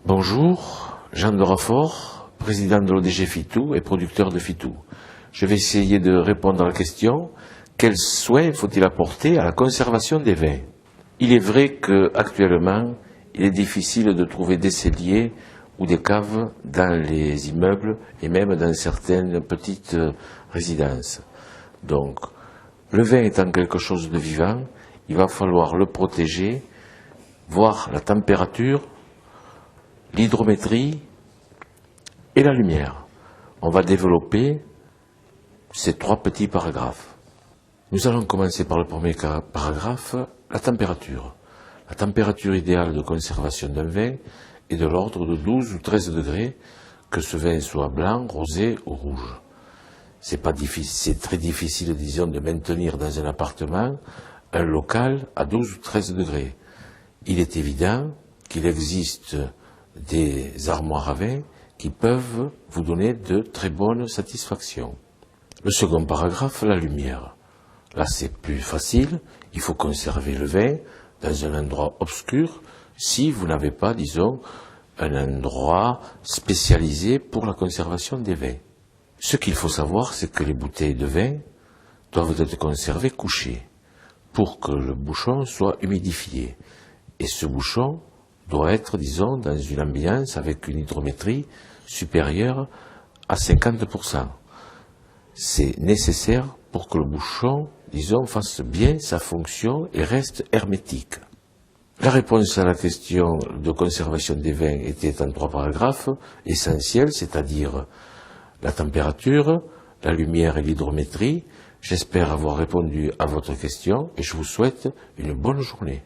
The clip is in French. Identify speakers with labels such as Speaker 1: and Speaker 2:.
Speaker 1: Bonjour, Jean de Rafort, président de l'ODG Fitou et producteur de Fitou. Je vais essayer de répondre à la question « Quels soins faut-il apporter à la conservation des vins ?» Il est vrai qu'actuellement, il est difficile de trouver des celliers ou des caves dans les immeubles et même dans certaines petites résidences. Donc, le vin étant quelque chose de vivant, il va falloir le protéger, voir la température, l'hydrométrie et la lumière. On va développer ces trois petits paragraphes. Nous allons commencer par le premier paragraphe, la température. La température idéale de conservation d'un vin est de l'ordre de 12 ou 13 degrés, que ce vin soit blanc, rosé ou rouge. C'est très difficile, disons, de maintenir dans un appartement un local à 12 ou 13 degrés. Il est évident qu'il existe des armoires à vin qui peuvent vous donner de très bonnes satisfactions. Le second paragraphe, la lumière. Là, c'est plus facile. Il faut conserver le vin dans un endroit obscur si vous n'avez pas, disons, un endroit spécialisé pour la conservation des vins. Ce qu'il faut savoir, c'est que les bouteilles de vin doivent être conservées couchées pour que le bouchon soit humidifié. Et ce bouchon doit être, disons, dans une ambiance avec une hydrométrie supérieure à 50%. C'est nécessaire pour que le bouchon, disons, fasse bien sa fonction et reste hermétique. La réponse à la question de conservation des vins était en 3 paragraphes essentiels, c'est-à-dire la température, la lumière et l'hydrométrie. J'espère avoir répondu à votre question et je vous souhaite une bonne journée.